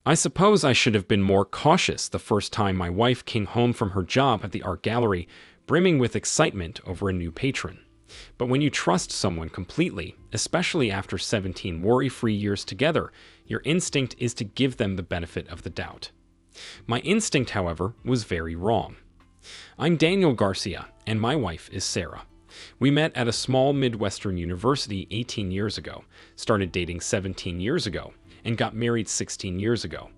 I suppose I should have been more cautious the first time my wife came home from her job at the art gallery, brimming with excitement over a new patron. But when you trust someone completely, especially after 17 worry-free years together, your instinct is to give them the benefit of the doubt. My instinct, however, was very wrong. I'm Daniel Garcia, and my wife is Sarah. We met at a small Midwestern university 18 years ago, started dating 17 years ago, and got married 16 years ago.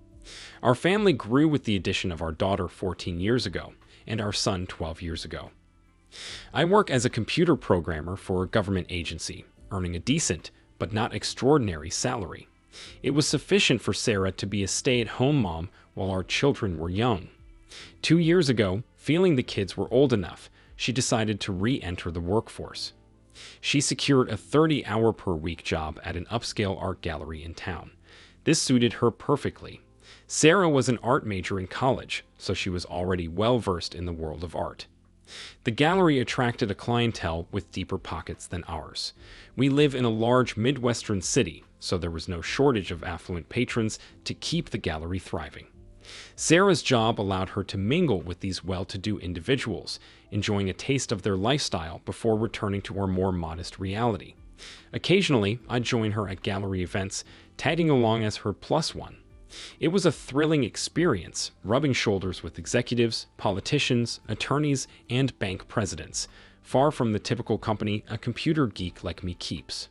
Our family grew with the addition of our daughter 14 years ago, and our son 12 years ago. I work as a computer programmer for a government agency, earning a decent, but not extraordinary salary. It was sufficient for Sarah to be a stay-at-home mom while our children were young. 2 years ago, feeling the kids were old enough, she decided to re-enter the workforce. She secured a 30-hour-per-week job at an upscale art gallery in town. This suited her perfectly. Sarah was an art major in college, so she was already well-versed in the world of art. The gallery attracted a clientele with deeper pockets than ours. We live in a large Midwestern city, so there was no shortage of affluent patrons to keep the gallery thriving. Sarah's job allowed her to mingle with these well-to-do individuals, enjoying a taste of their lifestyle before returning to our more modest reality. Occasionally, I'd join her at gallery events, tagging along as her plus one. It was a thrilling experience, rubbing shoulders with executives, politicians, attorneys, and bank presidents, far from the typical company a computer geek like me keeps.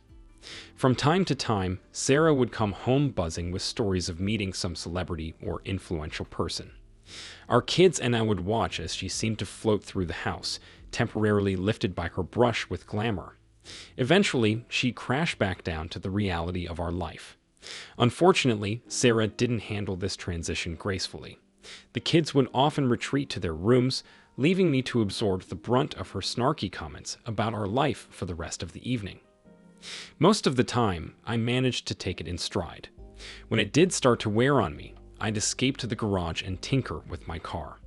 From time to time, Sarah would come home buzzing with stories of meeting some celebrity or influential person. Our kids and I would watch as she seemed to float through the house, temporarily lifted by her brush with glamour. Eventually, she crashed back down to the reality of our life. Unfortunately, Sarah didn't handle this transition gracefully. The kids would often retreat to their rooms, leaving me to absorb the brunt of her snarky comments about our life for the rest of the evening. Most of the time, I managed to take it in stride. When it did start to wear on me, I'd escape to the garage and tinker with my car.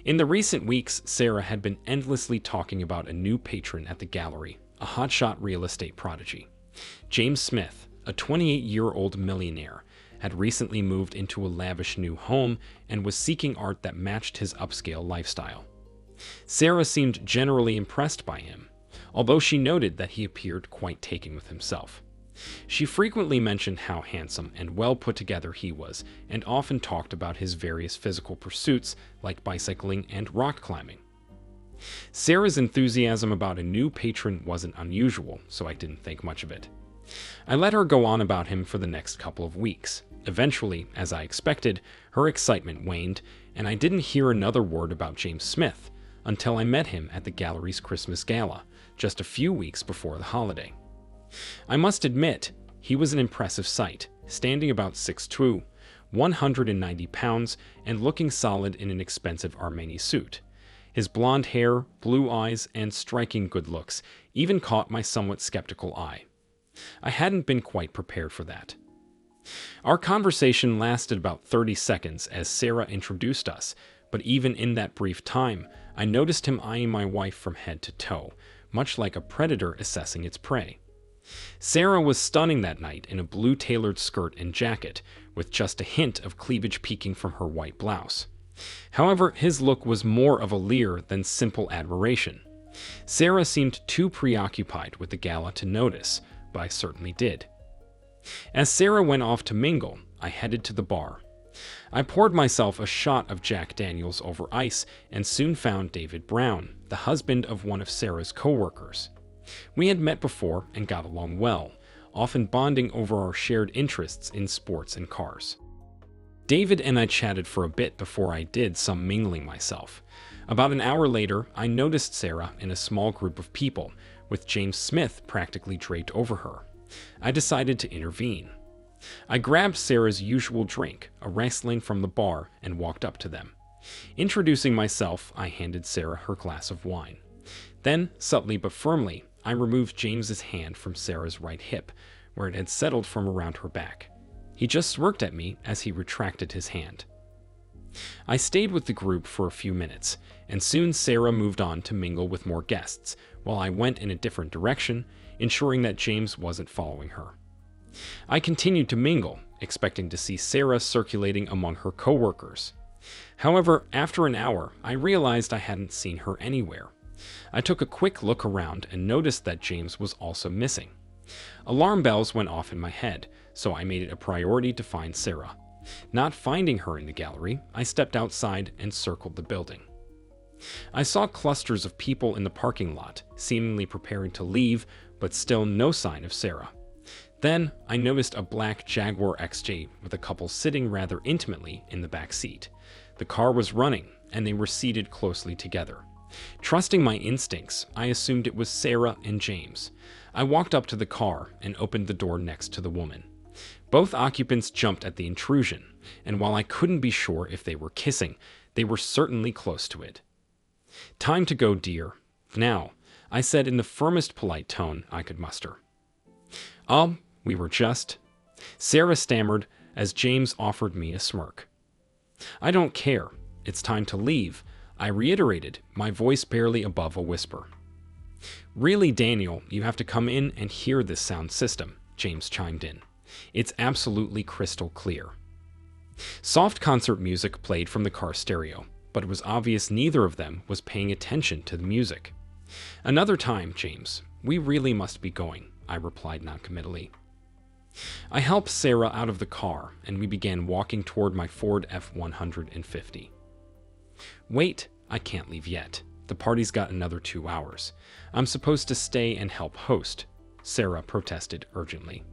In the recent weeks, Sarah had been endlessly talking about a new patron at the gallery, a hotshot real estate prodigy. James Smith, a 28-year-old millionaire, had recently moved into a lavish new home and was seeking art that matched his upscale lifestyle. Sarah seemed generally impressed by him, although she noted that he appeared quite taken with himself. She frequently mentioned how handsome and well put together he was, and often talked about his various physical pursuits like bicycling and rock climbing. Sarah's enthusiasm about a new patron wasn't unusual, so I didn't think much of it. I let her go on about him for the next couple of weeks. Eventually, as I expected, her excitement waned, and I didn't hear another word about James Smith until I met him at the gallery's Christmas gala, just a few weeks before the holiday. I must admit, he was an impressive sight, standing about 6'2", 190 pounds, and looking solid in an expensive Armani suit. His blonde hair, blue eyes, and striking good looks even caught my somewhat skeptical eye. I hadn't been quite prepared for that. Our conversation lasted about 30 seconds as Sarah introduced us, but even in that brief time, I noticed him eyeing my wife from head to toe, much like a predator assessing its prey. Sarah was stunning that night in a blue tailored skirt and jacket, with just a hint of cleavage peeking from her white blouse. However, his look was more of a leer than simple admiration. Sarah seemed too preoccupied with the gala to notice, but I certainly did. As Sarah went off to mingle, I headed to the bar. I poured myself a shot of Jack Daniels over ice and soon found David Brown, the husband of one of Sarah's co-workers. We had met before and got along well, often bonding over our shared interests in sports and cars. David and I chatted for a bit before I did some mingling myself. About an hour later, I noticed Sarah in a small group of people, with James Smith practically draped over her. I decided to intervene. I grabbed Sarah's usual drink, a Riesling from the bar, and walked up to them. Introducing myself, I handed Sarah her glass of wine. Then, subtly but firmly, I removed James's hand from Sarah's right hip, where it had settled from around her back. He just smirked at me as he retracted his hand. I stayed with the group for a few minutes, and soon Sarah moved on to mingle with more guests, while I went in a different direction, ensuring that James wasn't following her. I continued to mingle, expecting to see Sarah circulating among her coworkers. However, after an hour, I realized I hadn't seen her anywhere. I took a quick look around and noticed that James was also missing. Alarm bells went off in my head, so I made it a priority to find Sarah. Not finding her in the gallery, I stepped outside and circled the building. I saw clusters of people in the parking lot, seemingly preparing to leave, but still no sign of Sarah. Then, I noticed a black Jaguar XJ with a couple sitting rather intimately in the back seat. The car was running, and they were seated closely together. Trusting my instincts, I assumed it was Sarah and James. I walked up to the car and opened the door next to the woman. Both occupants jumped at the intrusion, and while I couldn't be sure if they were kissing, they were certainly close to it. "Time to go, dear. Now," I said in the firmest polite tone I could muster. We were just..." Sarah stammered as James offered me a smirk. "I don't care. It's time to leave," I reiterated, my voice barely above a whisper. "Really, Daniel, you have to come in and hear this sound system," James chimed in. "It's absolutely crystal clear." Soft concert music played from the car stereo, but it was obvious neither of them was paying attention to the music. "Another time, James. We really must be going," I replied noncommittally. I helped Sarah out of the car, and we began walking toward my Ford F-150. "Wait, I can't leave yet. The party's got another 2 hours. I'm supposed to stay and help host," Sarah protested urgently.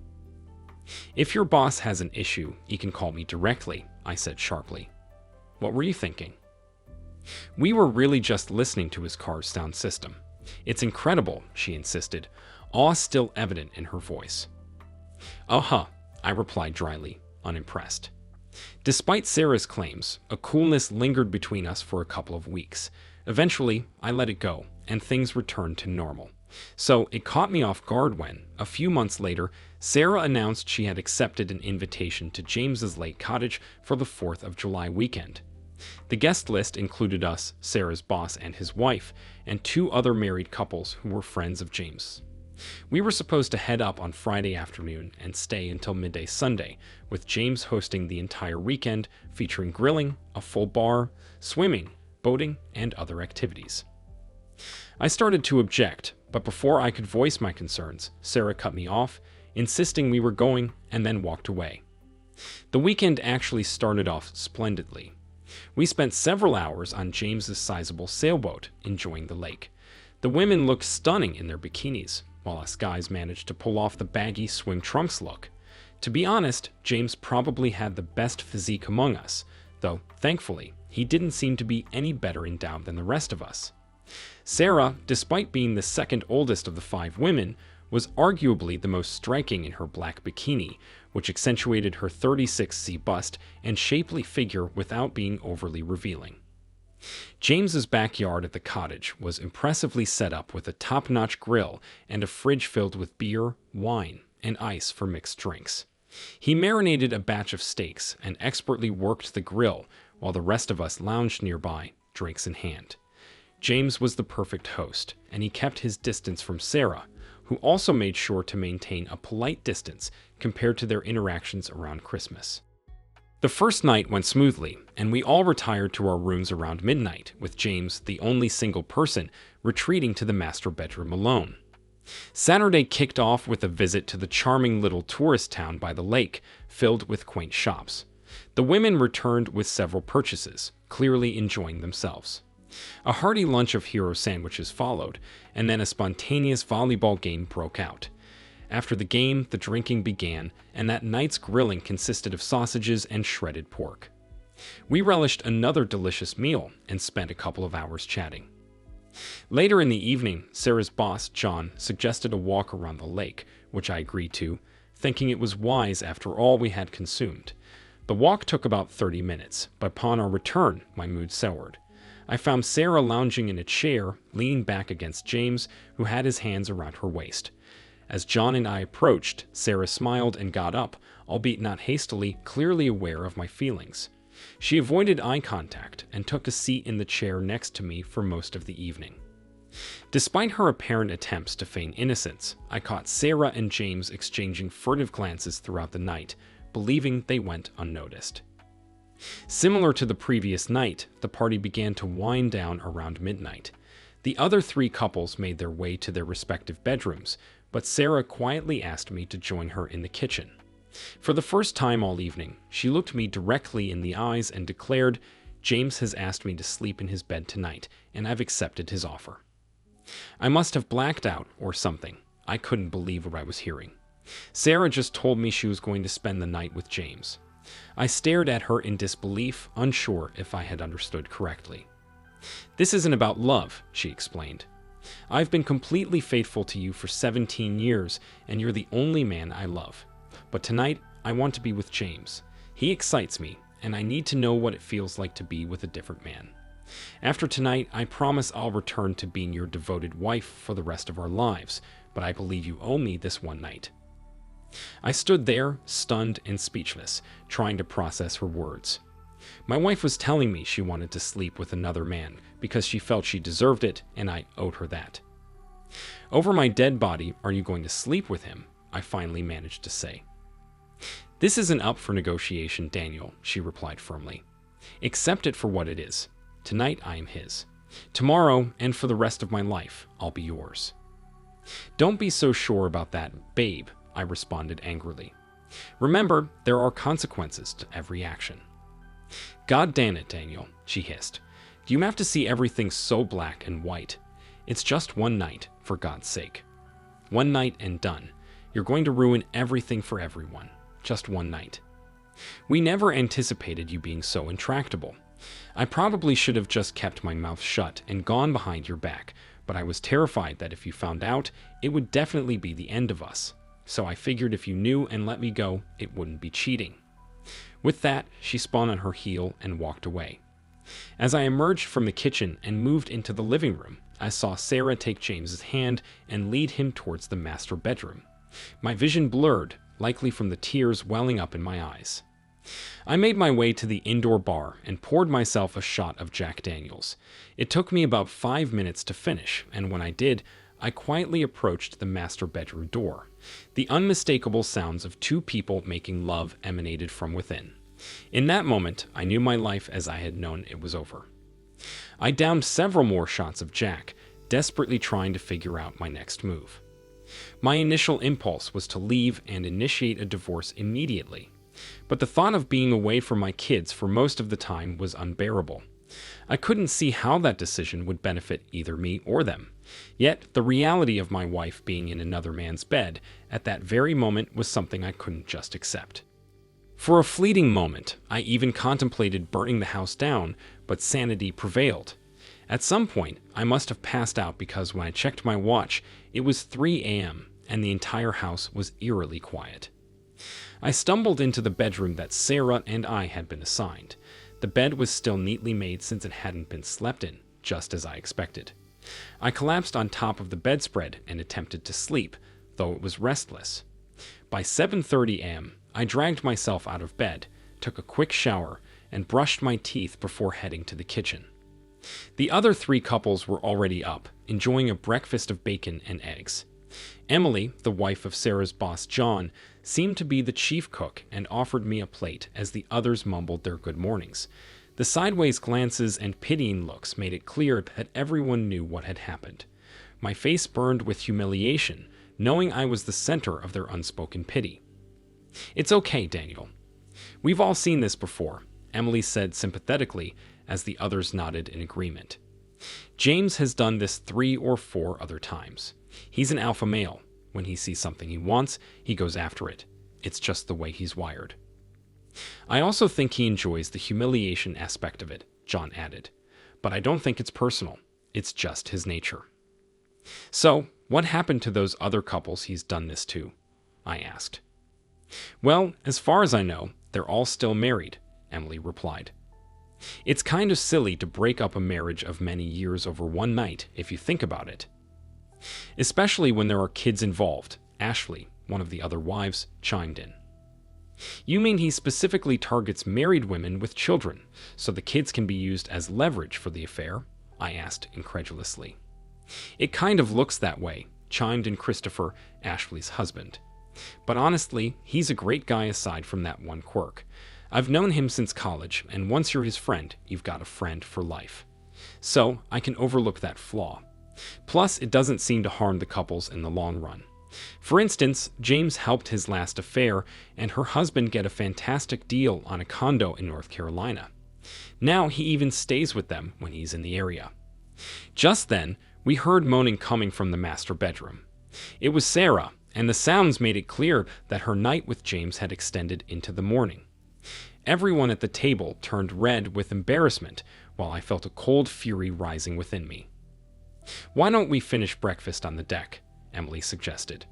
"If your boss has an issue, he can call me directly," I said sharply. "What were you thinking?" "We were really just listening to his car's sound system. It's incredible," she insisted, awe still evident in her voice. "Uh-huh," I replied dryly, unimpressed. Despite Sarah's claims, a coolness lingered between us for a couple of weeks. Eventually, I let it go, and things returned to normal. So it caught me off guard when, a few months later, Sarah announced she had accepted an invitation to James's lake cottage for the 4th of July weekend. The guest list included us, Sarah's boss and his wife, and 2 other married couples who were friends of James. We were supposed to head up on Friday afternoon and stay until midday Sunday, with James hosting the entire weekend, featuring grilling, a full bar, swimming, boating, and other activities. I started to object, but before I could voice my concerns, Sarah cut me off, insisting we were going, and then walked away. The weekend actually started off splendidly. We spent several hours on James's sizable sailboat, enjoying the lake. The women looked stunning in their bikinis, while us guys managed to pull off the baggy swim trunks look. To be honest, James probably had the best physique among us, though, thankfully, he didn't seem to be any better endowed than the rest of us. Sarah, despite being the second oldest of the 5 women, was arguably the most striking in her black bikini, which accentuated her 36C bust and shapely figure without being overly revealing. James's backyard at the cottage was impressively set up with a top-notch grill and a fridge filled with beer, wine, and ice for mixed drinks. He marinated a batch of steaks and expertly worked the grill while the rest of us lounged nearby, drinks in hand. James was the perfect host, and he kept his distance from Sarah, who also made sure to maintain a polite distance compared to their interactions around Christmas. The first night went smoothly, and we all retired to our rooms around midnight, with James, the only single person, retreating to the master bedroom alone. Saturday kicked off with a visit to the charming little tourist town by the lake, filled with quaint shops. The women returned with several purchases, clearly enjoying themselves. A hearty lunch of hero sandwiches followed, and then a spontaneous volleyball game broke out. After the game, the drinking began, and that night's grilling consisted of sausages and shredded pork. We relished another delicious meal and spent a couple of hours chatting. Later in the evening, Sarah's boss, John, suggested a walk around the lake, which I agreed to, thinking it was wise after all we had consumed. The walk took about 30 minutes, but upon our return, my mood soured. I found Sarah lounging in a chair, leaning back against James, who had his hands around her waist. As John and I approached, Sarah smiled and got up, albeit not hastily, clearly aware of my feelings. She avoided eye contact and took a seat in the chair next to me for most of the evening. Despite her apparent attempts to feign innocence, I caught Sarah and James exchanging furtive glances throughout the night, believing they went unnoticed. Similar to the previous night, the party began to wind down around midnight. The other three couples made their way to their respective bedrooms, but Sarah quietly asked me to join her in the kitchen. For the first time all evening, she looked me directly in the eyes and declared, "James has asked me to sleep in his bed tonight, and I've accepted his offer." I must have blacked out or something. I couldn't believe what I was hearing. Sarah just told me she was going to spend the night with James. I stared at her in disbelief, unsure if I had understood correctly. "This isn't about love," she explained. "I've been completely faithful to you for 17 years, and you're the only man I love. But tonight, I want to be with James. He excites me, and I need to know what it feels like to be with a different man. After tonight, I promise I'll return to being your devoted wife for the rest of our lives, but I believe you owe me this one night." I stood there, stunned and speechless, trying to process her words. My wife was telling me she wanted to sleep with another man because she felt she deserved it, and I owed her that. "Over my dead body, are you going to sleep with him?" I finally managed to say. "This isn't up for negotiation, Daniel," she replied firmly. "Accept it for what it is. Tonight I am his. Tomorrow, and for the rest of my life, I'll be yours." "Don't be so sure about that, babe," I responded angrily. "Remember, there are consequences to every action." "God damn it, Daniel," she hissed. "Do you have to see everything so black and white? It's just one night, for God's sake. One night and done. You're going to ruin everything for everyone. Just one night. We never anticipated you being so intractable. I probably should have just kept my mouth shut and gone behind your back, but I was terrified that if you found out, it would definitely be the end of us. So I figured if you knew and let me go, it wouldn't be cheating." With that, she spun on her heel and walked away. As I emerged from the kitchen and moved into the living room, I saw Sarah take James's hand and lead him towards the master bedroom. My vision blurred, likely from the tears welling up in my eyes. I made my way to the indoor bar and poured myself a shot of Jack Daniels. It took me about 5 minutes to finish, and when I did, I quietly approached the master bedroom door. The unmistakable sounds of two people making love emanated from within. In that moment, I knew my life as I had known it was over. I downed several more shots of Jack, desperately trying to figure out my next move. My initial impulse was to leave and initiate a divorce immediately. But the thought of being away from my kids for most of the time was unbearable. I couldn't see how that decision would benefit either me or them. Yet, the reality of my wife being in another man's bed at that very moment was something I couldn't just accept. For a fleeting moment, I even contemplated burning the house down, but sanity prevailed. At some point, I must have passed out because when I checked my watch, it was 3 a.m., and the entire house was eerily quiet. I stumbled into the bedroom that Sarah and I had been assigned. The bed was still neatly made since it hadn't been slept in, just as I expected. I collapsed on top of the bedspread and attempted to sleep, though it was restless. By 7:30 a.m., I dragged myself out of bed, took a quick shower, and brushed my teeth before heading to the kitchen. The other three couples were already up, enjoying a breakfast of bacon and eggs. Emily, the wife of Sarah's boss John, seemed to be the chief cook and offered me a plate as the others mumbled their good mornings. The sideways glances and pitying looks made it clear that everyone knew what had happened. My face burned with humiliation, knowing I was the center of their unspoken pity. "It's okay, Daniel. We've all seen this before," Emily said sympathetically as the others nodded in agreement. "James has done this 3 or 4 other times. He's an alpha male. When he sees something he wants, he goes after it. It's just the way he's wired." "I also think he enjoys the humiliation aspect of it," John added. "But I don't think it's personal. It's just his nature." "So, what happened to those other couples he's done this to?" I asked. "Well, as far as I know, they're all still married," Emily replied. "It's kind of silly to break up a marriage of many years over one night, if you think about it. Especially when there are kids involved," Ashley, one of the other wives, chimed in. "You mean he specifically targets married women with children, so the kids can be used as leverage for the affair?" I asked incredulously. "It kind of looks that way," chimed in Christopher, Ashley's husband. "But honestly, he's a great guy aside from that one quirk. I've known him since college, and once you're his friend, you've got a friend for life. So I can overlook that flaw. Plus, it doesn't seem to harm the couples in the long run. For instance, James helped his last affair and her husband get a fantastic deal on a condo in North Carolina. Now he even stays with them when he's in the area." Just then, we heard moaning coming from the master bedroom. It was Sarah, and the sounds made it clear that her night with James had extended into the morning. Everyone at the table turned red with embarrassment, while I felt a cold fury rising within me. "Why don't we finish breakfast on the deck?" Emily suggested.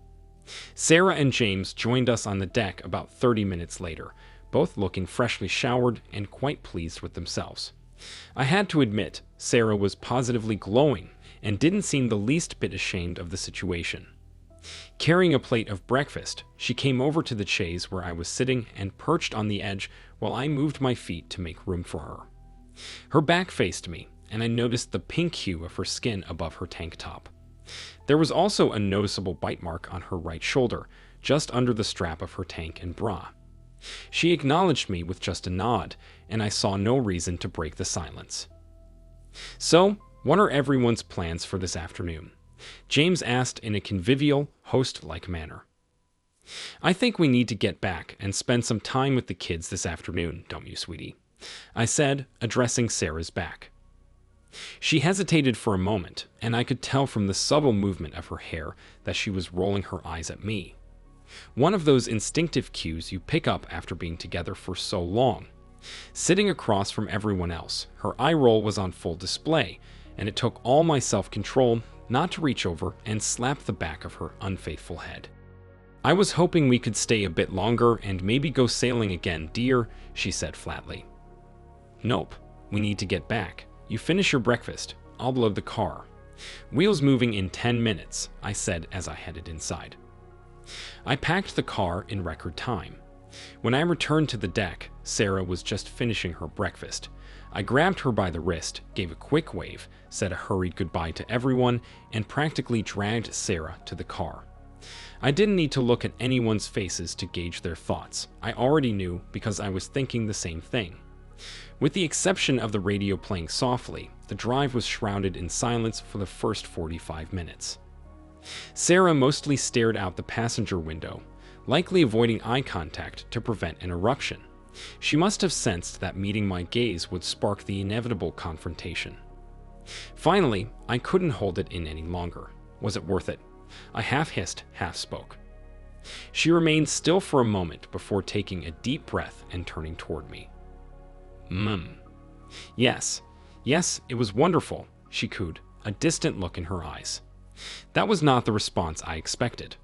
Sarah and James joined us on the deck about 30 minutes later, both looking freshly showered and quite pleased with themselves. I had to admit, Sarah was positively glowing and didn't seem the least bit ashamed of the situation. Carrying a plate of breakfast, she came over to the chaise where I was sitting and perched on the edge while I moved my feet to make room for her. Her back faced me, and I noticed the pink hue of her skin above her tank top. There was also a noticeable bite mark on her right shoulder, just under the strap of her tank and bra. She acknowledged me with just a nod, and I saw no reason to break the silence. "So, what are everyone's plans for this afternoon?" James asked in a convivial, host-like manner. "I think we need to get back and spend some time with the kids this afternoon, don't you, sweetie?" I said, addressing Sarah's back. She hesitated for a moment, and I could tell from the subtle movement of her hair that she was rolling her eyes at me. One of those instinctive cues you pick up after being together for so long. Sitting across from everyone else, her eye roll was on full display, and it took all my self-control not to reach over and slap the back of her unfaithful head. "I was hoping we could stay a bit longer and maybe go sailing again, dear," she said flatly. "Nope, we need to get back. You finish your breakfast. I'll load the car. Wheels moving in 10 minutes, I said as I headed inside. I packed the car in record time. When I returned to the deck, Sarah was just finishing her breakfast. I grabbed her by the wrist, gave a quick wave, said a hurried goodbye to everyone, and practically dragged Sarah to the car. I didn't need to look at anyone's faces to gauge their thoughts. I already knew because I was thinking the same thing. With the exception of the radio playing softly, the drive was shrouded in silence for the first 45 minutes. Sarah mostly stared out the passenger window, likely avoiding eye contact to prevent an eruption. She must have sensed that meeting my gaze would spark the inevitable confrontation. Finally, I couldn't hold it in any longer. Was it worth it? I half hissed, half spoke. She remained still for a moment before taking a deep breath and turning toward me. Yes, it was wonderful, she cooed, a distant look in her eyes. That was not the response I expected.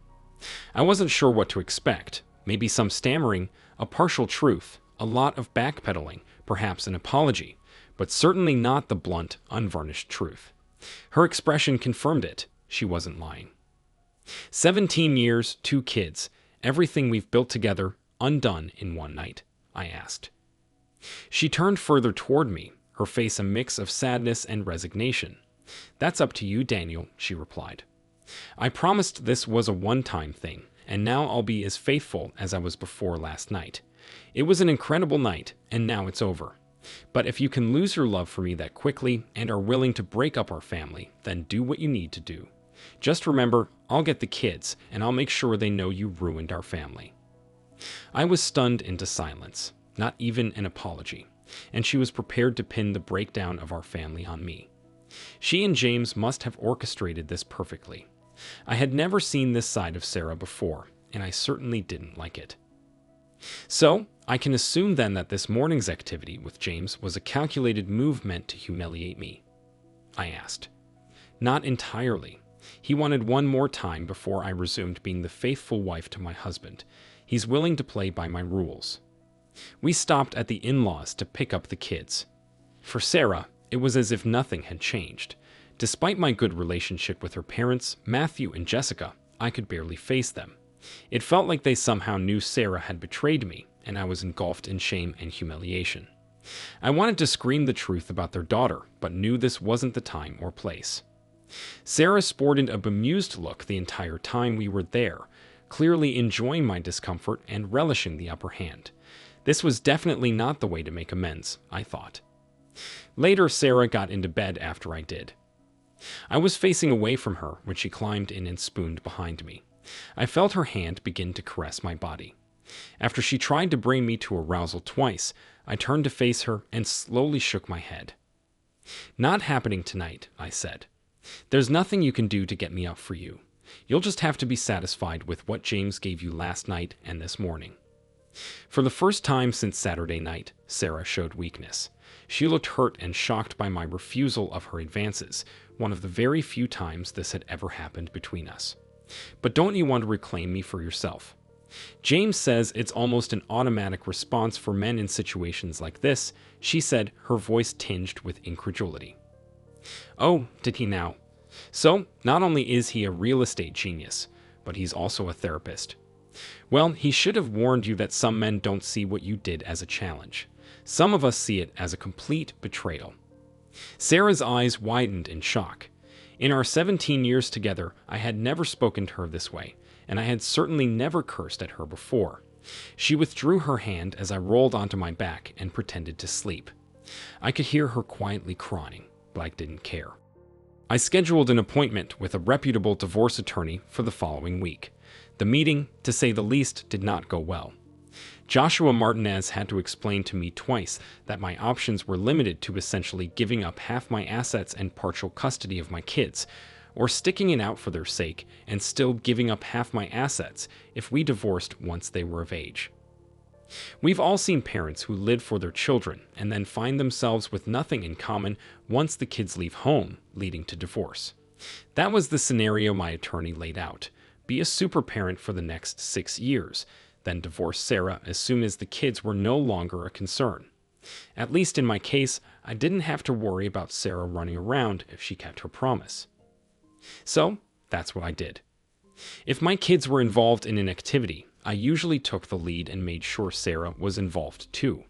I wasn't sure what to expect. Maybe some stammering, a partial truth, a lot of backpedaling, perhaps an apology, but certainly not the blunt, unvarnished truth. Her expression confirmed it. She wasn't lying. 17 years, 2 kids, everything we've built together, undone in one night, I asked. She turned further toward me, her face a mix of sadness and resignation. That's up to you, Daniel, she replied. I promised this was a one-time thing, and now I'll be as faithful as I was before last night. It was an incredible night, and now it's over. But if you can lose your love for me that quickly and are willing to break up our family, then do what you need to do. Just remember, I'll get the kids, and I'll make sure they know you ruined our family. I was stunned into silence, not even an apology, and she was prepared to pin the breakdown of our family on me. She and James must have orchestrated this perfectly. I had never seen this side of Sarah before, and I certainly didn't like it. So, I can assume then that this morning's activity with James was a calculated move meant to humiliate me? I asked. Not entirely. He wanted one more time before I resumed being the faithful wife to my husband. He's willing to play by my rules. We stopped at the in-laws to pick up the kids. For Sarah, it was as if nothing had changed. Despite my good relationship with her parents, Matthew and Jessica, I could barely face them. It felt like they somehow knew Sarah had betrayed me, and I was engulfed in shame and humiliation. I wanted to scream the truth about their daughter, but knew this wasn't the time or place. Sarah sported a bemused look the entire time we were there, clearly enjoying my discomfort and relishing the upper hand. This was definitely not the way to make amends, I thought. Later, Sarah got into bed after I did. I was facing away from her when she climbed in and spooned behind me. I felt her hand begin to caress my body. After she tried to bring me to arousal twice, I turned to face her and slowly shook my head. "Not happening tonight," I said. "There's nothing you can do to get me up for you. You'll just have to be satisfied with what James gave you last night and this morning." For the first time since Saturday night, Sarah showed weakness. She looked hurt and shocked by my refusal of her advances, one of the very few times this had ever happened between us. "But don't you want to reclaim me for yourself? James says it's almost an automatic response for men in situations like this," she said, her voice tinged with incredulity. "Oh, did he now? So, not only is he a real estate genius, but he's also a therapist. Well, he should have warned you that some men don't see what you did as a challenge. Some of us see it as a complete betrayal." Sarah's eyes widened in shock. In our 17 years together, I had never spoken to her this way, and I had certainly never cursed at her before. She withdrew her hand as I rolled onto my back and pretended to sleep. I could hear her quietly crying, but I didn't care. I scheduled an appointment with a reputable divorce attorney for the following week. The meeting, to say the least, did not go well. Joshua Martinez had to explain to me twice that my options were limited to essentially giving up half my assets and partial custody of my kids, or sticking it out for their sake and still giving up half my assets if we divorced once they were of age. We've all seen parents who live for their children and then find themselves with nothing in common once the kids leave home, leading to divorce. That was the scenario my attorney laid out. Be a super parent for the next 6 years, then divorce Sarah as soon as the kids were no longer a concern. At least in my case, I didn't have to worry about Sarah running around if she kept her promise. So, that's what I did. If my kids were involved in an activity, I usually took the lead and made sure Sarah was involved too.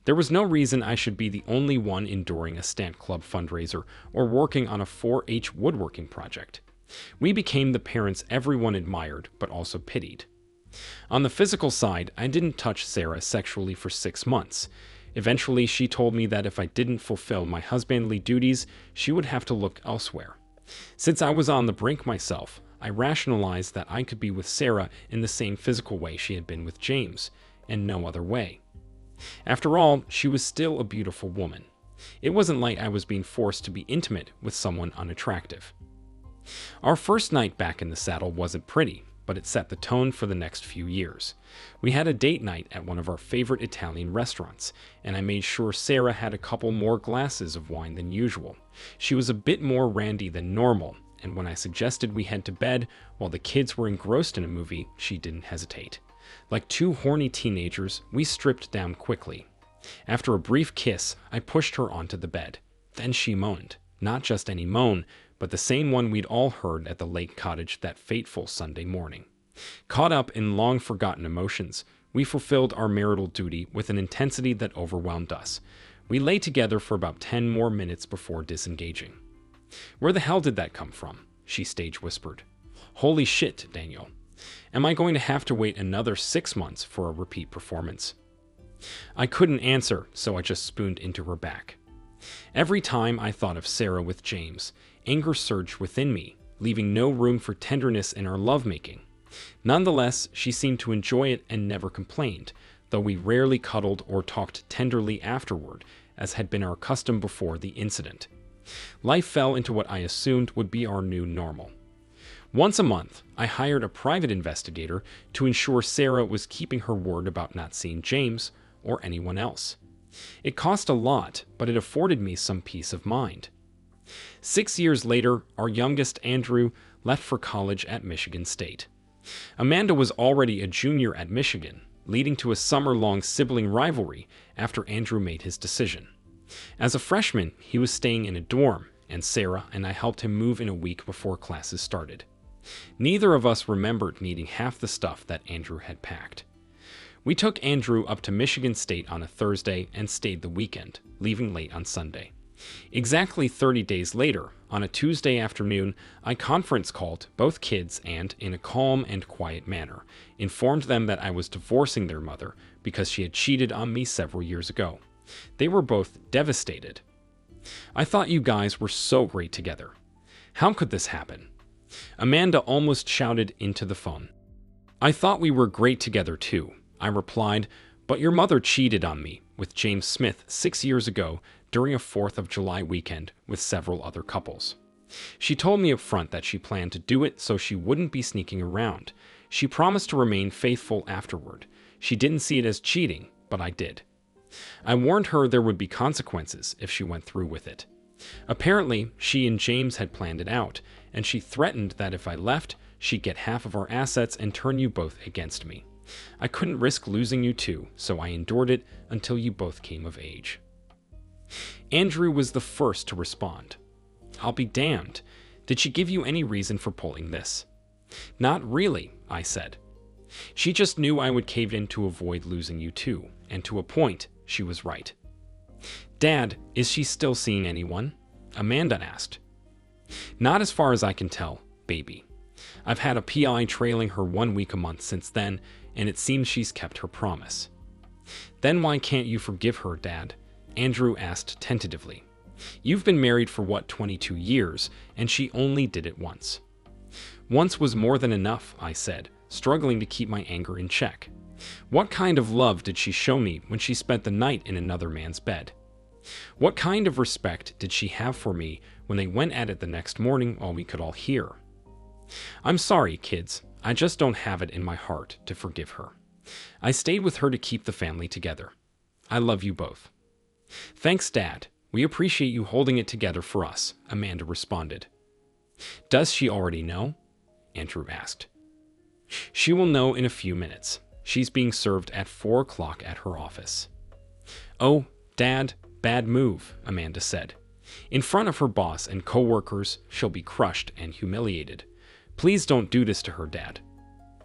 There was no reason I should be the only one enduring a Stant Club fundraiser or working on a 4-H woodworking project. We became the parents everyone admired but also pitied. On the physical side, I didn't touch Sarah sexually for 6 months. Eventually, she told me that if I didn't fulfill my husbandly duties, she would have to look elsewhere. Since I was on the brink myself, I rationalized that I could be with Sarah in the same physical way she had been with James, and no other way. After all, she was still a beautiful woman. It wasn't like I was being forced to be intimate with someone unattractive. Our first night back in the saddle wasn't pretty, but it set the tone for the next few years. We had a date night at one of our favorite Italian restaurants, and I made sure Sarah had a couple more glasses of wine than usual. She was a bit more randy than normal, and when I suggested we head to bed while the kids were engrossed in a movie, she didn't hesitate. Like two horny teenagers, we stripped down quickly. After a brief kiss, I pushed her onto the bed. Then she moaned. Not just any moan, but the same one we'd all heard at the lake cottage that fateful Sunday morning. Caught up in long-forgotten emotions, we fulfilled our marital duty with an intensity that overwhelmed us. We lay together for about 10 more minutes before disengaging. "Where the hell did that come from?" she stage whispered. "Holy shit, Daniel. Am I going to have to wait another 6 months for a repeat performance?" I couldn't answer, so I just spooned into her back. Every time I thought of Sarah with James, anger surged within me, leaving no room for tenderness in our lovemaking. Nonetheless, she seemed to enjoy it and never complained, though we rarely cuddled or talked tenderly afterward, as had been our custom before the incident. Life fell into what I assumed would be our new normal. Once a month, I hired a private investigator to ensure Sarah was keeping her word about not seeing James or anyone else. It cost a lot, but it afforded me some peace of mind. 6 years later, our youngest, Andrew, left for college at Michigan State. Amanda was already a junior at Michigan, leading to a summer-long sibling rivalry after Andrew made his decision. As a freshman, he was staying in a dorm, and Sarah and I helped him move in a week before classes started. Neither of us remembered needing half the stuff that Andrew had packed. We took Andrew up to Michigan State on a Thursday and stayed the weekend, leaving late on Sunday. Exactly 30 days later, on a Tuesday afternoon, I conference called both kids and, in a calm and quiet manner, informed them that I was divorcing their mother because she had cheated on me several years ago. They were both devastated. "I thought you guys were so great together. How could this happen?" Amanda almost shouted into the phone. "I thought we were great together too," I replied, "but your mother cheated on me with James Smith 6 years ago during a 4th of July weekend with several other couples. She told me up front that she planned to do it so she wouldn't be sneaking around. She promised to remain faithful afterward. She didn't see it as cheating, but I did. I warned her there would be consequences if she went through with it. Apparently, she and James had planned it out, and she threatened that if I left, she'd get half of our assets and turn you both against me. I couldn't risk losing you too, so I endured it until you both came of age." Andrew was the first to respond. "I'll be damned. Did she give you any reason for pulling this?" "Not really," I said. "She just knew I would cave in to avoid losing you too, and to a point, she was right." "Dad, is she still seeing anyone?" Amanda asked. "Not as far as I can tell, baby. I've had a PI trailing her 1 week a month since then, and it seems she's kept her promise." "Then why can't you forgive her, Dad?" Andrew asked tentatively. "You've been married for 22 years, and she only did it once." "Once was more than enough," I said, struggling to keep my anger in check. "What kind of love did she show me when she spent the night in another man's bed? What kind of respect did she have for me when they went at it the next morning while we could all hear? I'm sorry, kids. I just don't have it in my heart to forgive her. I stayed with her to keep the family together. I love you both." "Thanks, Dad. We appreciate you holding it together for us," Amanda responded. "Does she already know?" Andrew asked. "She will know in a few minutes. She's being served at 4 o'clock at her office." "Oh, Dad, bad move," Amanda said. "In front of her boss and co-workers, she'll be crushed and humiliated. Please don't do this to her, Dad."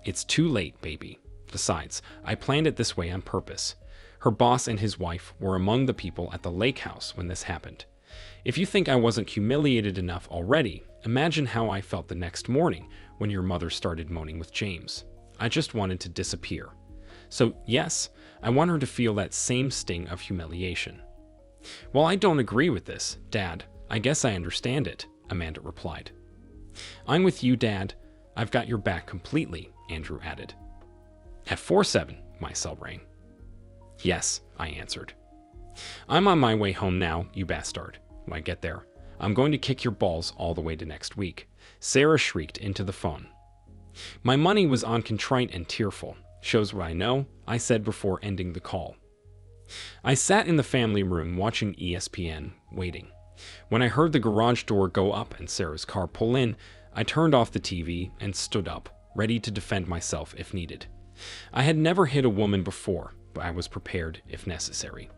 "It's too late, baby. Besides, I planned it this way on purpose. Her boss and his wife were among the people at the lake house when this happened. If you think I wasn't humiliated enough already, imagine how I felt the next morning when your mother started moaning with James. I just wanted to disappear. So, yes, I want her to feel that same sting of humiliation." "Well, I don't agree with this, Dad. I guess I understand it," Amanda replied. "I'm with you, Dad. I've got your back completely," Andrew added. At 4:07, my cell rang. "Yes," I answered. "I'm on my way home now, you bastard. When I get there, I'm going to kick your balls all the way to next week," Sarah shrieked into the phone. My money was on contrite and tearful. "Shows what I know," I said before ending the call. I sat in the family room watching ESPN, waiting. When I heard the garage door go up and Sarah's car pull in, I turned off the TV and stood up, ready to defend myself if needed. I had never hit a woman before, but I was prepared if necessary.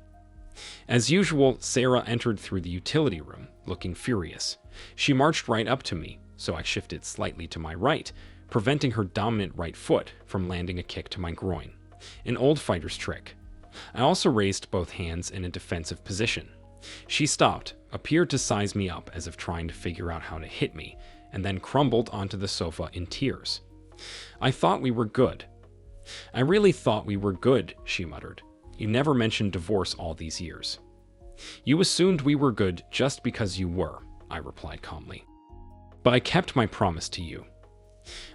As usual, Sarah entered through the utility room, looking furious. She marched right up to me, so I shifted slightly to my right, preventing her dominant right foot from landing a kick to my groin. An old fighter's trick. I also raised both hands in a defensive position. She stopped, appeared to size me up as if trying to figure out how to hit me, and then crumbled onto the sofa in tears. "I thought we were good." "I really thought we were good," she muttered. "You never mentioned divorce all these years." "You assumed we were good just because you were," I replied calmly. "But I kept my promise to you.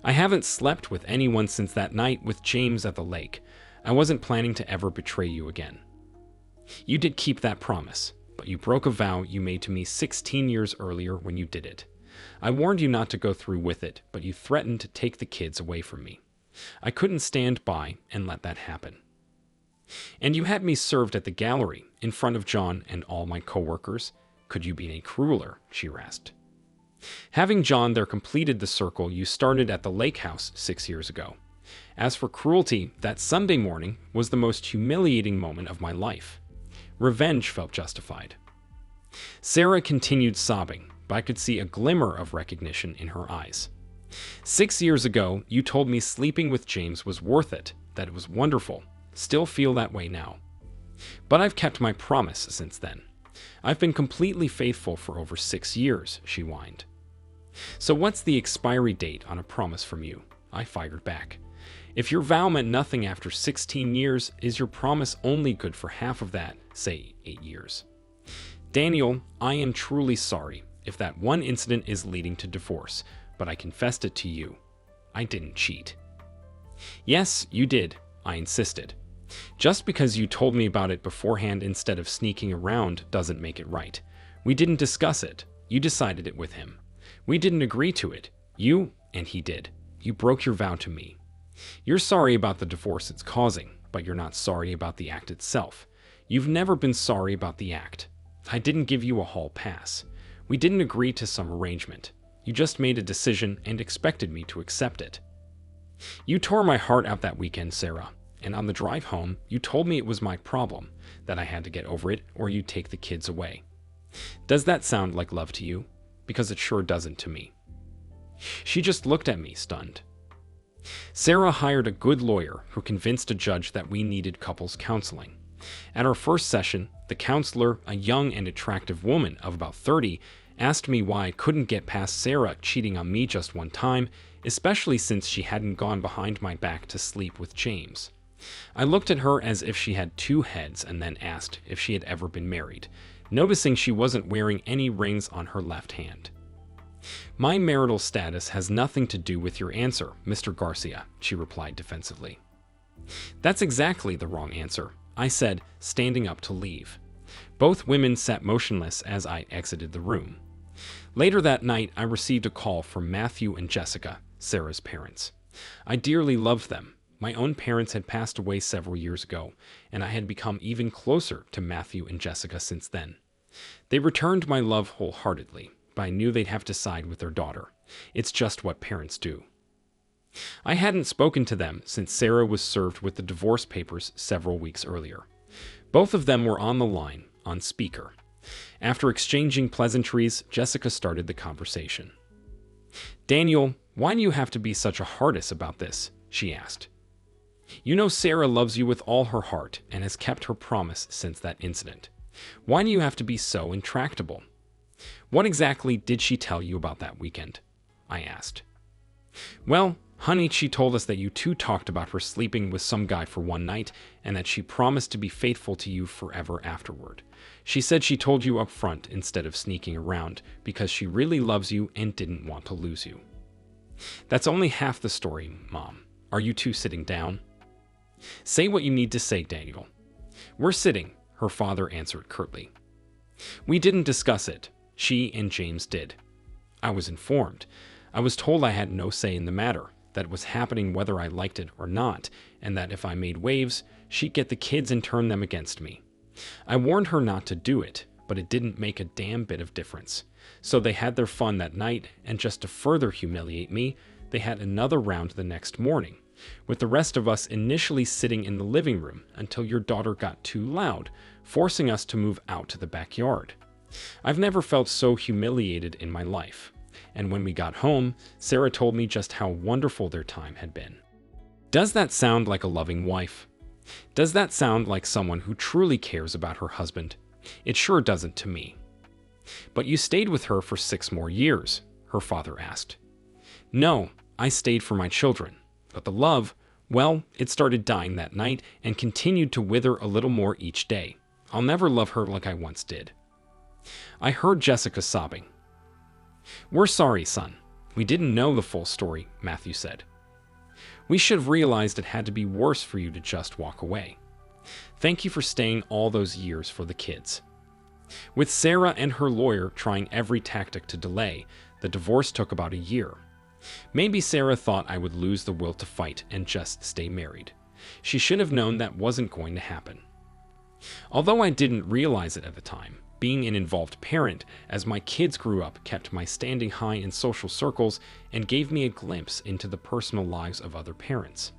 I haven't slept with anyone since that night with James at the lake. I wasn't planning to ever betray you again." "You did keep that promise, but you broke a vow you made to me 16 years earlier when you did it. I warned you not to go through with it, but you threatened to take the kids away from me. I couldn't stand by and let that happen." "And you had me served at the gallery, in front of John and all my co-workers. Could you be any crueler?" she rasped. "Having John there completed the circle you started at the lake house 6 years ago. As for cruelty, that Sunday morning was the most humiliating moment of my life. Revenge felt justified." Sarah continued sobbing, but I could see a glimmer of recognition in her eyes. "6 years ago, you told me sleeping with James was worth it, that it was wonderful. Still feel that way now. But I've kept my promise since then. I've been completely faithful for over 6 years, she whined. So what's the expiry date on a promise from you? I fired back. If your vow meant nothing after 16 years, is your promise only good for half of that, say 8 years? Daniel, I am truly sorry if that one incident is leading to divorce, but I confessed it to you. I didn't cheat. Yes, you did, I insisted. Just because you told me about it beforehand instead of sneaking around doesn't make it right. We didn't discuss it. You decided it with him. We didn't agree to it. You and he did. You broke your vow to me. You're sorry about the divorce it's causing, but you're not sorry about the act itself. You've never been sorry about the act. I didn't give you a hall pass. We didn't agree to some arrangement. You just made a decision and expected me to accept it. You tore my heart out that weekend, Sarah, and on the drive home, you told me it was my problem, that I had to get over it or you'd take the kids away. Does that sound like love to you? Because it sure doesn't to me. She just looked at me, stunned. Sarah hired a good lawyer who convinced a judge that we needed couples counseling. At our first session, the counselor, a young and attractive woman of about 30, asked me why I couldn't get past Sarah cheating on me just one time, especially since she hadn't gone behind my back to sleep with James. I looked at her as if she had two heads and then asked if she had ever been married, noticing she wasn't wearing any rings on her left hand. My marital status has nothing to do with your answer, Mr. Garcia, she replied defensively. That's exactly the wrong answer, I said, standing up to leave. Both women sat motionless as I exited the room. Later that night, I received a call from Matthew and Jessica, Sarah's parents. I dearly loved them. My own parents had passed away several years ago, and I had become even closer to Matthew and Jessica since then. They returned my love wholeheartedly, but I knew they'd have to side with their daughter. It's just what parents do. I hadn't spoken to them since Sarah was served with the divorce papers several weeks earlier. Both of them were on the line, on speaker. After exchanging pleasantries, Jessica started the conversation. Daniel, why do you have to be such a hardest about this? She asked. You know Sarah loves you with all her heart and has kept her promise since that incident. Why do you have to be so intractable? What exactly did she tell you about that weekend? I asked. Well, honey, she told us that you two talked about her sleeping with some guy for one night and that she promised to be faithful to you forever afterward. She said she told you up front instead of sneaking around because she really loves you and didn't want to lose you. That's only half the story, Mom. Are you two sitting down? Say what you need to say, Daniel. We're sitting, her father answered curtly. We didn't discuss it. She and James did. I was informed. I was told I had no say in the matter, that it was happening whether I liked it or not, and that if I made waves, she'd get the kids and turn them against me. I warned her not to do it, but it didn't make a damn bit of difference. So they had their fun that night, and just to further humiliate me, they had another round the next morning, with the rest of us initially sitting in the living room until your daughter got too loud, forcing us to move out to the backyard. I've never felt so humiliated in my life. And when we got home, Sarah told me just how wonderful their time had been. Does that sound like a loving wife? Does that sound like someone who truly cares about her husband? It sure doesn't to me. But you stayed with her for 6 more years, her father asked. No, I stayed for my children. But the love, well, it started dying that night and continued to wither a little more each day. I'll never love her like I once did. I heard Jessica sobbing. We're sorry, son. We didn't know the full story, Matthew said. We should have realized it had to be worse for you to just walk away. Thank you for staying all those years for the kids. With Sarah and her lawyer trying every tactic to delay, the divorce took about a year. Maybe Sarah thought I would lose the will to fight and just stay married. She should have known that wasn't going to happen. Although I didn't realize it at the time, being an involved parent as my kids grew up kept my standing high in social circles and gave me a glimpse into the personal lives of other parents.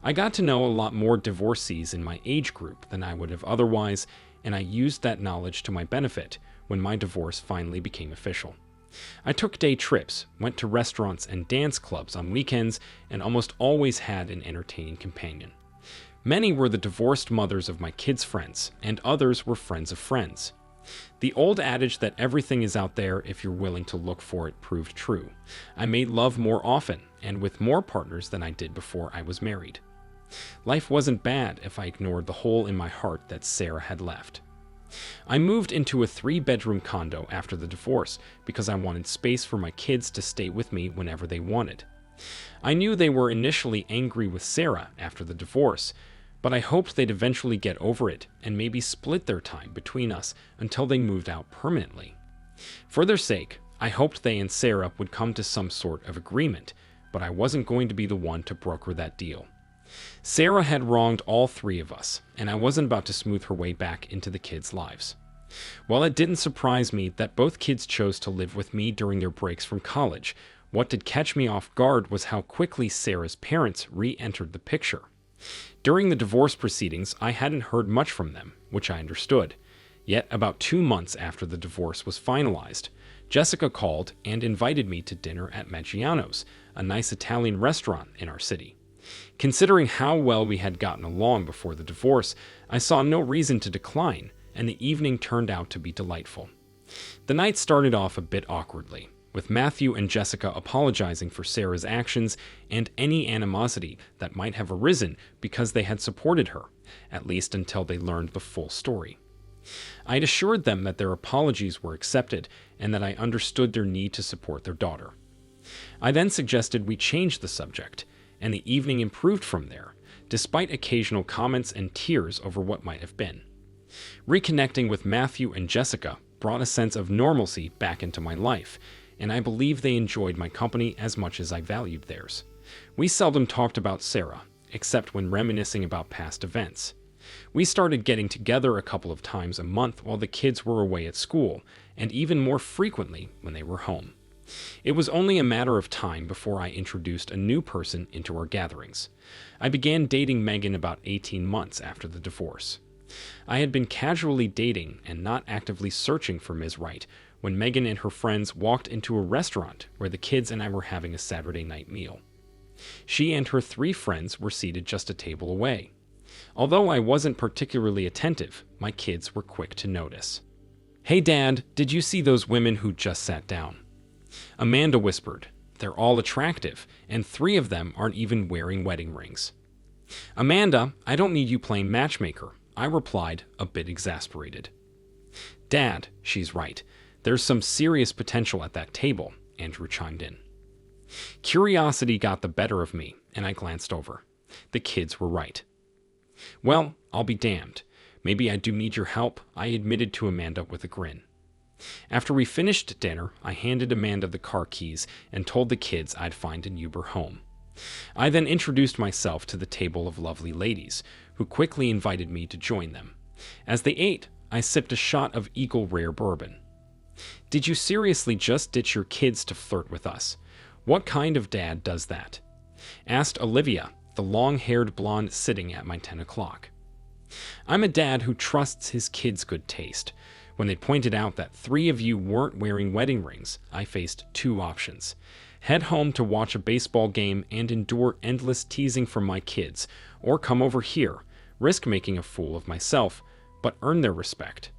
I got to know a lot more divorcees in my age group than I would have otherwise, and I used that knowledge to my benefit when my divorce finally became official. I took day trips, went to restaurants and dance clubs on weekends, and almost always had an entertaining companion. Many were the divorced mothers of my kids' friends, and others were friends of friends. The old adage that everything is out there if you're willing to look for it proved true. I made love more often and with more partners than I did before I was married. Life wasn't bad if I ignored the hole in my heart that Sarah had left. I moved into a 3-bedroom condo after the divorce because I wanted space for my kids to stay with me whenever they wanted. I knew they were initially angry with Sarah after the divorce, but I hoped they'd eventually get over it and maybe split their time between us until they moved out permanently. For their sake, I hoped they and Sarah would come to some sort of agreement, but I wasn't going to be the one to broker that deal. Sarah had wronged all 3 of us, and I wasn't about to smooth her way back into the kids' lives. While it didn't surprise me that both kids chose to live with me during their breaks from college, what did catch me off guard was how quickly Sarah's parents re-entered the picture. During the divorce proceedings, I hadn't heard much from them, which I understood. Yet, about 2 months after the divorce was finalized, Jessica called and invited me to dinner at Maggiano's, a nice Italian restaurant in our city. Considering how well we had gotten along before the divorce, I saw no reason to decline, and the evening turned out to be delightful. The night started off a bit awkwardly, with Matthew and Jessica apologizing for Sarah's actions and any animosity that might have arisen because they had supported her, at least until they learned the full story. I had assured them that their apologies were accepted and that I understood their need to support their daughter. I then suggested we change the subject, and the evening improved from there, despite occasional comments and tears over what might have been. Reconnecting with Matthew and Jessica brought a sense of normalcy back into my life, and I believe they enjoyed my company as much as I valued theirs. We seldom talked about Sarah, except when reminiscing about past events. We started getting together a couple of times a month while the kids were away at school, and even more frequently when they were home. It was only a matter of time before I introduced a new person into our gatherings. I began dating Megan about 18 months after the divorce. I had been casually dating and not actively searching for Ms. Right when Megan and her friends walked into a restaurant where the kids and I were having a Saturday night meal. She and her 3 friends were seated just a table away. Although I wasn't particularly attentive, my kids were quick to notice. "Hey Dad, did you see those women who just sat down?" Amanda whispered. "They're all attractive, and 3 of them aren't even wearing wedding rings." "Amanda, I don't need you playing matchmaker," I replied, a bit exasperated. "Dad, she's right. There's some serious potential at that table," Andrew chimed in. Curiosity got the better of me, and I glanced over. The kids were right. "Well, I'll be damned. Maybe I do need your help," I admitted to Amanda with a grin. After we finished dinner, I handed Amanda the car keys and told the kids I'd find an Uber home. I then introduced myself to the table of lovely ladies, who quickly invited me to join them. As they ate, I sipped a shot of Eagle Rare bourbon. "Did you seriously just ditch your kids to flirt with us? What kind of dad does that?" asked Olivia, the long-haired blonde sitting at my 10 o'clock. "I'm a dad who trusts his kids' good taste. When they pointed out that 3 of you weren't wearing wedding rings, I faced 2 options. Head home to watch a baseball game and endure endless teasing from my kids, or come over here, risk making a fool of myself, but earn their respect.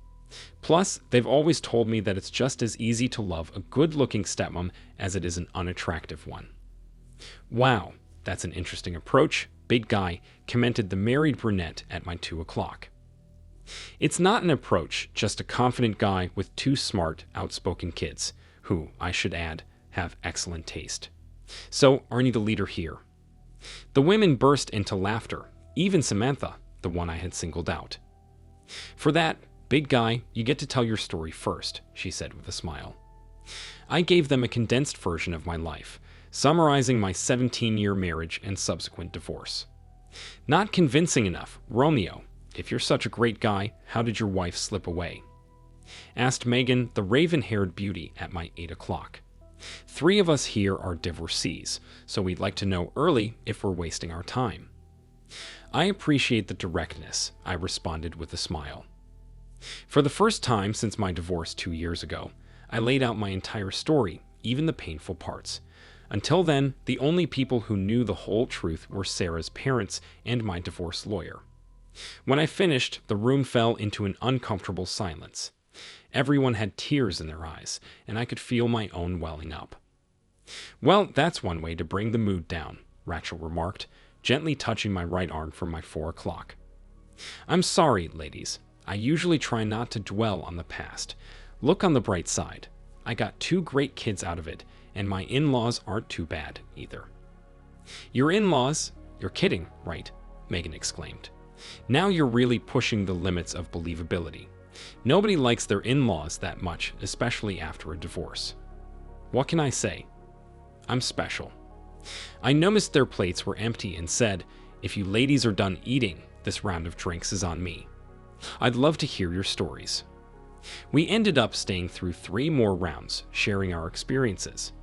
Plus, they've always told me that it's just as easy to love a good-looking stepmom as it is an unattractive one." "Wow, that's an interesting approach, big guy," commented the married brunette at my 2 o'clock. "It's not an approach, just a confident guy with 2 smart, outspoken kids, who, I should add, have excellent taste. So, Arnie the leader here." The women burst into laughter, even Samantha, the one I had singled out. "For that, big guy, you get to tell your story first," she said with a smile. I gave them a condensed version of my life, summarizing my 17-year marriage and subsequent divorce. "Not convincing enough, Romeo. If you're such a great guy, how did your wife slip away?" asked Megan, the raven-haired beauty, at my 8 o'clock. 3 of us here are divorcees, so we'd like to know early if we're wasting our time." "I appreciate the directness," I responded with a smile. For the first time since my divorce 2 years ago, I laid out my entire story, even the painful parts. Until then, the only people who knew the whole truth were Sarah's parents and my divorce lawyer. When I finished, the room fell into an uncomfortable silence. Everyone had tears in their eyes, and I could feel my own welling up. "Well, that's one way to bring the mood down," Rachel remarked, gently touching my right arm from my 4 o'clock. "I'm sorry, ladies. I usually try not to dwell on the past. Look on the bright side. I got 2 great kids out of it, and my in-laws aren't too bad, either." "Your in-laws? You're kidding, right?" Megan exclaimed. "Now you're really pushing the limits of believability. Nobody likes their in-laws that much, especially after a divorce." "What can I say? I'm special." I noticed their plates were empty and said, "If you ladies are done eating, this round of drinks is on me. I'd love to hear your stories." We ended up staying through 3 more rounds, sharing our experiences.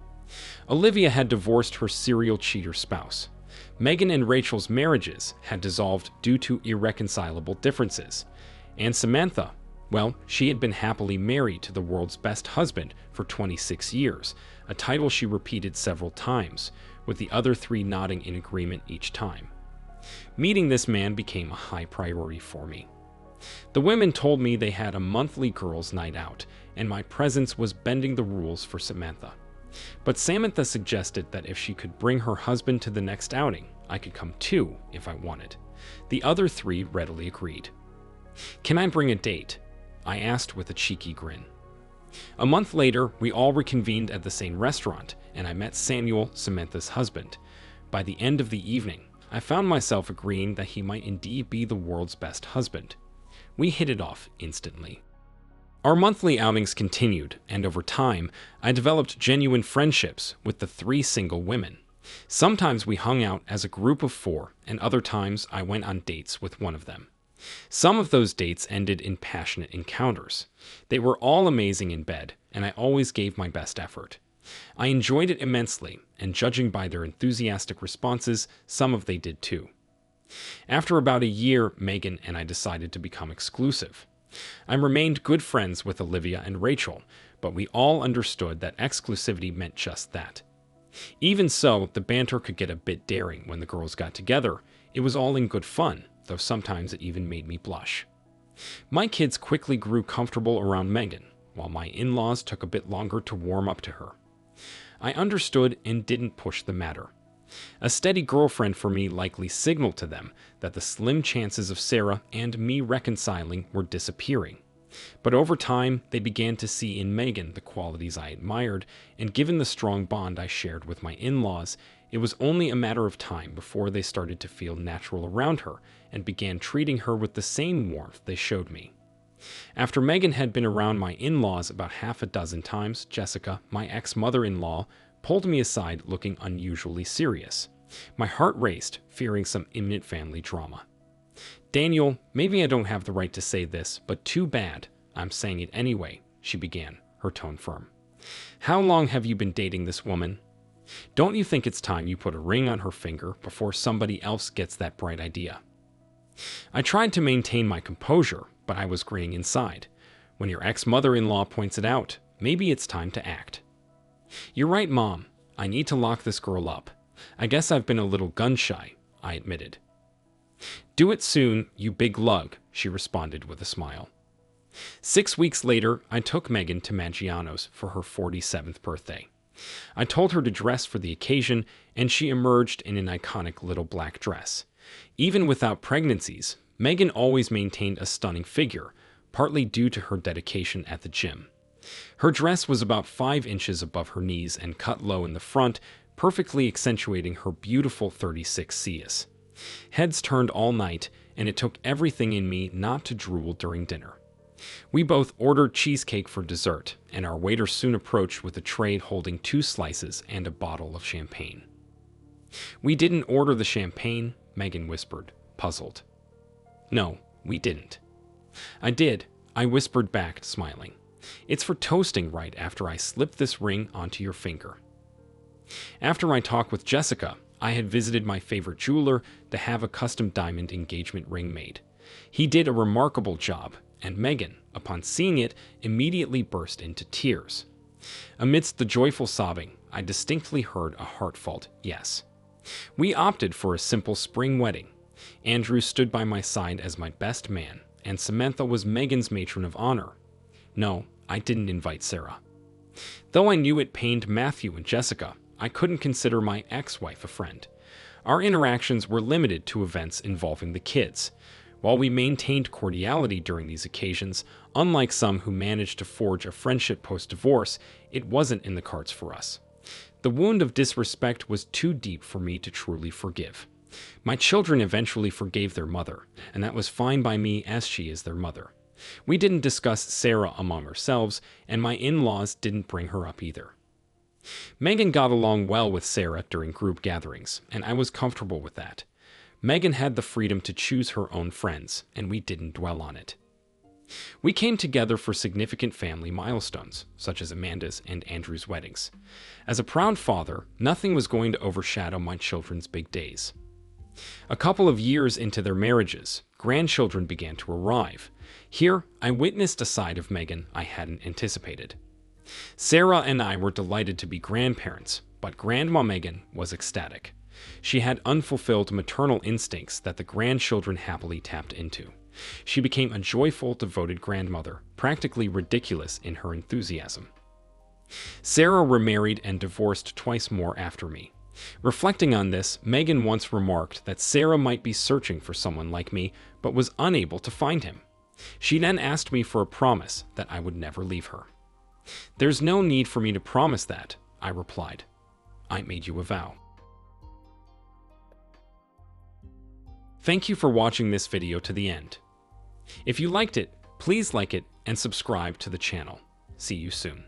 Olivia had divorced her serial cheater spouse. Megan and Rachel's marriages had dissolved due to irreconcilable differences. And Samantha, well, she had been happily married to the world's best husband for 26 years, a title she repeated several times, with the other 3 nodding in agreement each time. Meeting this man became a high priority for me. The women told me they had a monthly girls' night out, and my presence was bending the rules for Samantha. But Samantha suggested that if she could bring her husband to the next outing, I could come too if I wanted. The other 3 readily agreed. "Can I bring a date?" I asked with a cheeky grin. A month later, we all reconvened at the same restaurant, and I met Samuel, Samantha's husband. By the end of the evening, I found myself agreeing that he might indeed be the world's best husband. We hit it off instantly. Our monthly outings continued, and over time, I developed genuine friendships with the 3 single women. Sometimes we hung out as a group of 4, and other times I went on dates with one of them. Some of those dates ended in passionate encounters. They were all amazing in bed, and I always gave my best effort. I enjoyed it immensely, and judging by their enthusiastic responses, some of they did too. After about a year, Megan and I decided to become exclusive. I remained good friends with Olivia and Rachel, but we all understood that exclusivity meant just that. Even so, the banter could get a bit daring when the girls got together. It was all in good fun, though sometimes it even made me blush. My kids quickly grew comfortable around Megan, while my in-laws took a bit longer to warm up to her. I understood and didn't push the matter. A steady girlfriend for me likely signaled to them that the slim chances of Sarah and me reconciling were disappearing. But over time, they began to see in Megan the qualities I admired, and given the strong bond I shared with my in-laws, it was only a matter of time before they started to feel natural around her and began treating her with the same warmth they showed me. After Megan had been around my in-laws about half a dozen times, Jessica, my ex-mother-in-law, pulled me aside looking unusually serious. My heart raced, fearing some imminent family drama. "Daniel, maybe I don't have the right to say this, but too bad. I'm saying it anyway," she began, her tone firm. "How long have you been dating this woman? Don't you think it's time you put a ring on her finger before somebody else gets that bright idea?" I tried to maintain my composure, but I was grinning inside. When your ex-mother-in-law points it out, maybe it's time to act. "You're right, Mom. I need to lock this girl up. I guess I've been a little gun-shy," I admitted. "Do it soon, you big lug," she responded with a smile. 6 weeks later, I took Megan to Maggiano's for her 47th birthday. I told her to dress for the occasion, and she emerged in an iconic little black dress. Even without pregnancies, Megan always maintained a stunning figure, partly due to her dedication at the gym. Her dress was about 5 inches above her knees and cut low in the front, perfectly accentuating her beautiful 36 c's. Heads turned all night, and it took everything in me not to drool during dinner. We both ordered cheesecake for dessert, and our waiter soon approached with a tray holding 2 slices and a bottle of champagne. "We didn't order the champagne," Megan whispered, puzzled. "No, we didn't." "I did," I whispered back, smiling. "It's for toasting right after I slip this ring onto your finger." After my talk with Jessica, I had visited my favorite jeweler to have a custom diamond engagement ring made. He did a remarkable job, and Megan, upon seeing it, immediately burst into tears. Amidst the joyful sobbing, I distinctly heard a heartfelt yes. We opted for a simple spring wedding. Andrew stood by my side as my best man, and Samantha was Megan's matron of honor. No, I didn't invite Sarah. Though I knew it pained Matthew and Jessica, I couldn't consider my ex-wife a friend. Our interactions were limited to events involving the kids. While we maintained cordiality during these occasions, unlike some who managed to forge a friendship post-divorce, it wasn't in the cards for us. The wound of disrespect was too deep for me to truly forgive. My children eventually forgave their mother, and that was fine by me as she is their mother. We didn't discuss Sarah among ourselves, and my in-laws didn't bring her up either. Megan got along well with Sarah during group gatherings, and I was comfortable with that. Megan had the freedom to choose her own friends, and we didn't dwell on it. We came together for significant family milestones, such as Amanda's and Andrew's weddings. As a proud father, nothing was going to overshadow my children's big days. A couple of years into their marriages, grandchildren began to arrive. Here, I witnessed a side of Megan I hadn't anticipated. Sarah and I were delighted to be grandparents, but Grandma Megan was ecstatic. She had unfulfilled maternal instincts that the grandchildren happily tapped into. She became a joyful, devoted grandmother, practically ridiculous in her enthusiasm. Sarah remarried and divorced twice more after me. Reflecting on this, Megan once remarked that Sarah might be searching for someone like me, but was unable to find him. She then asked me for a promise that I would never leave her. "There's no need for me to promise that," I replied. "I made you a vow." Thank you for watching this video to the end. If you liked it, please like it and subscribe to the channel. See you soon.